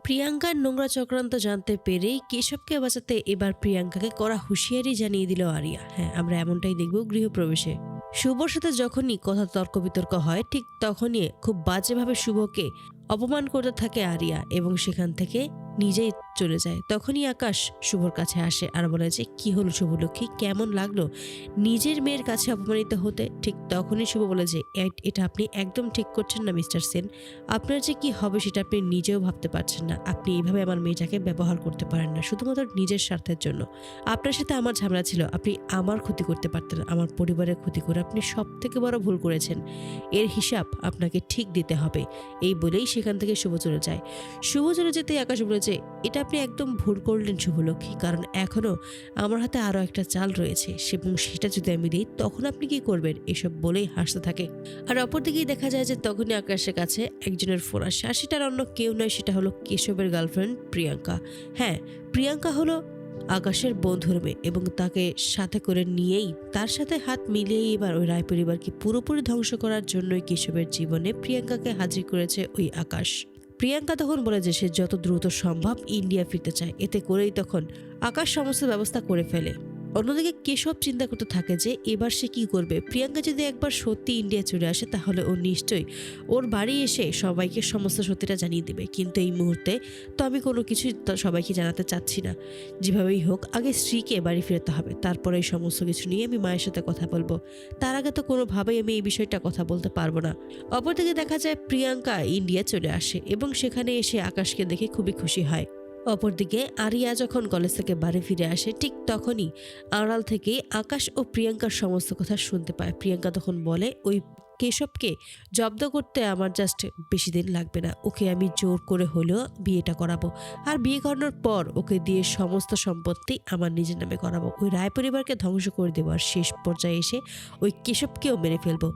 প্রিয়াঙ্কার নোংরা চক্রান্ত জানতে পেরেই কেশবকে বাঁচাতে এবার প্রিয়াঙ্কাকে কড়া হুঁশিয়ারি জানিয়ে দিল আরিয়া। হ্যাঁ, আমরা এমনটাই দেখব গৃহপ্রবেশে। শুভর সাথে যখনই কথা তর্ক বিতর্ক হয়, ঠিক তখনই খুব বাজেভাবে শুভকে অপমান করতে থাকে আরিয়া এবং সেখান থেকে নিজেই চলে যায়। তখনই আকাশ শুভর কাছে আসে আর বলে যে, কি হলো শুভলক্ষ্মী, কেমন লাগলো নিজের মেয়ের কাছে অপমানিত হতে? ঠিক তখনই শুভ বলে যে, এটা আপনি একদম ঠিক করছেন না মিস্টার সেন। আপনার যে কি হবে সেটা আপনি নিজেও ভাবতে পারছেন না। আপনি এইভাবে আমার মেয়েটাকে ব্যবহার করতে পারেন না শুধুমাত্র নিজের স্বার্থের জন্য। আপনার সাথে আমার ঝামেলা ছিল, আপনি আমার ক্ষতি করতে পারতেন, আমার পরিবারের ক্ষতি করে আপনি সব থেকে বড় ভুল করেছেন। এর হিসাব আপনাকে ঠিক দিতে হবে। এই বলেই সেখান থেকে শুভ চলে যায়। শুভ চলে যেতেই আকাশ বলে যে, এটা আপনি একদম ভুল করলেন শুভলক্ষ্মী, কারণ এখনো আমার হাতে আরো একটা চাল রয়েছে এবং সেটা যদি আমি দিই তখন আপনি কি করবেন? এসব বলেই হাসতে থাকে। আর অপরদিকেই দেখা যায় যে তখনই আকাশের কাছে একজনের ফোন আসে, আর সেটার অন্য কেউ নয়, সেটা হলো কেশবের গার্লফ্রেন্ড প্রিয়াঙ্কা। হ্যাঁ, প্রিয়াঙ্কা হলো আকাশের বন্ধুর মেয়ে এবং তাকে সাথে করে নিয়েই, তার সাথে হাত মিলিয়েই এবার ওই রায় পরিবারকে পুরোপুরি ধ্বংস করার জন্যই কেশবের জীবনে প্রিয়াঙ্কাকে হাজির করেছে ওই আকাশ। প্রিয়াঙ্কা তখন বলে যে সে যত দ্রুত সম্ভব ইন্ডিয়া ফিরতে চায়। এতে করেই তখন আকাশ সমস্ত ব্যবস্থা করে ফেলে। অন্যদিকে কেশব চিন্তা করতে থাকে যে এবার সে কি করবে। প্রিয়াঙ্কা যদি একবার সত্যি ইন্ডিয়া চলে আসে তাহলে ও নিশ্চয়ই ওর বাড়ি এসে সবাইকে সমস্ত সত্যিটা জানিয়ে দেবে, কিন্তু এই মুহূর্তে তো আমি কোনো কিছু সবাইকে জানাতে চাচ্ছি না। যেভাবেই হোক আগে স্ত্রীকে বাড়ি ফিরতে হবে, তারপরে এই সমস্ত কিছু নিয়ে আমি মায়ের সাথে কথা বলবো। তার আগে তো কোনোভাবেই আমি এই বিষয়টা কথা বলতে পারবো না। অপরদিকে দেখা যায় প্রিয়াঙ্কা ইন্ডিয়া চলে আসে এবং সেখানে এসে আকাশকে দেখে খুবই খুশি হয়। অপরদিকে আরিয়া যখন কলেজ থেকে বাড়ি ফিরে আসে, ঠিক তখনই আড়াল থেকে আকাশ ও প্রিয়াঙ্কার সমস্ত কথা শুনতে পায়। প্রিয়াঙ্কা তখন বলে, ওই কেশবকে জব্দ করতে আমার জাস্ট বেশি দিন লাগবে না, ওকে আমি জোর করে হলেও বিয়েটা করাবো, আর বিয়ে করানোর পর ওকে দিয়ে সমস্ত সম্পত্তি আমার নিজের নামে করাবো, ওই রায় পরিবারকে ধ্বংস করে দেবো, আর শেষ পর্যায়ে এসে ওই কেশবকেও মেরে ফেলবো।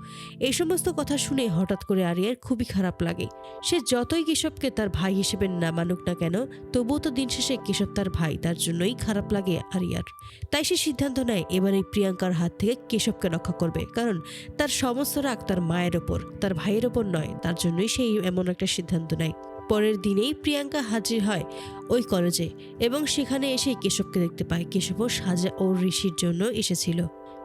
এই সমস্ত কথা শুনে হঠাৎ করে আরিয়ার খুবই খারাপ লাগে। সে যতই কেশবকে তার ভাই হিসেবে না মানুক না কেন, তবুও তো দিন শেষে কেশব তার ভাই, তার জন্যই খারাপ লাগে আরিয়ার। তাই সে সিদ্ধান্ত নেয় এবার এই প্রিয়াঙ্কার হাত থেকে কেশবকে রক্ষা করবে, কারণ তার সমস্ত রাগ তার মায়ের ওপর, তার ভাইয়ের ওপর নয়। তার জন্যই সেই এমন একটা সিদ্ধান্ত নেয়। পরের দিনেই প্রিয়াঙ্কা হাজির হয় ওই কলেজে এবং সেখানে এসে কেশবকে দেখতে পায়। কেশবও সাজা ও ঋষির জন্য এসেছিল।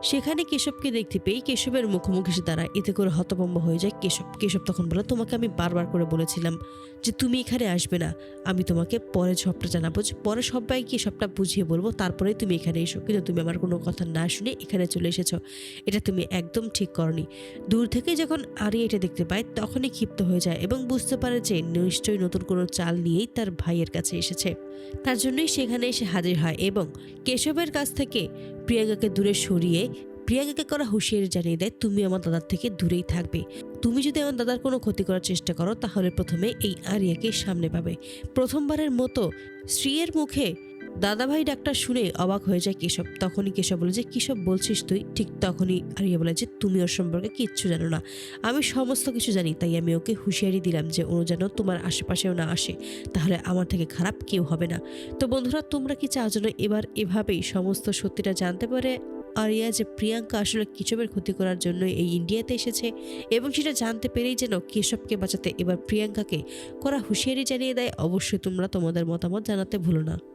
সেখানে কেশবকে দেখতে পেয়ে কেশবের মুখোমুখি এসে দাঁড়ায়। এতে করে হতভম্ব হয়ে যায় কেশব। কেশব তখন বলে, তোমাকে আমি বারবার করে বলেছিলাম যে তুমি এখানে আসবে না, আমি তোমাকে পরে সবটা জানাবো, যে পরে সবাইকে সবটা বুঝিয়ে বলবো, তারপরে তুমি এখানে এসো, কিন্তু তুমি আমার কোনো কথা না শুনে এখানে চলে এসেছো, এটা তুমি একদম ঠিক করনি। দূর থেকে যখন আরিয়া এটা দেখতে পায় তখনই ক্ষিপ্ত হয়ে যায় এবং বুঝতে পারে যে নিশ্চয়ই নতুন কোনো চাল নিয়েই তার ভাইয়ের কাছে এসেছে। তার জন্যই সেখানে এসে হাজির হয় এবং কেশবের কাছ থেকে প্রিয়াঙ্কাকে দূরে সরিয়ে প্রিয়াঙ্কাকে করা হুঁশিয়ারি জানিয়ে দেয়, তুমি আমার দাদার থেকে দূরেই থাকবে। তুমি যদি আমার দাদার কোনো ক্ষতি করার চেষ্টা করো তাহলে প্রথমে এই আরিয়াকে সামনে পাবে। প্রথমবারের মতো স্ত্রীর মুখে দাদাভাই ডাক্তার শুনে অবাক হয়ে যায় কেশব। তখনই কেশব বলে যে, কিসব বলছিস তুই? ঠিক তখনই আরিয়া বলে যে, তুমি ওর সম্পর্কে কিচ্ছু জানো না, আমি সমস্ত কিছু জানি, তাই আমি ওকে হুঁশিয়ারি দিলাম যে ও যেন তোমার আশেপাশেও না আসে, তাহলে আমার থেকে খারাপ কেউ হবে না। তো বন্ধুরা, তোমরা কি চাও যেন এবার এভাবেই সমস্ত সত্যিটা জানতে পারে আরিয়া যে প্রিয়াঙ্কা আসলে কেশবের ক্ষতি করার জন্য এই ইন্ডিয়াতে এসেছে, এবং সেটা জানতে পেরেই যেন কেশবকে বাঁচাতে এবার প্রিয়াঙ্কাকে করা হুঁশিয়ারি জানিয়ে দেয়? অবশ্যই তোমরা তোমাদের মতামত জানাতে ভুলো না।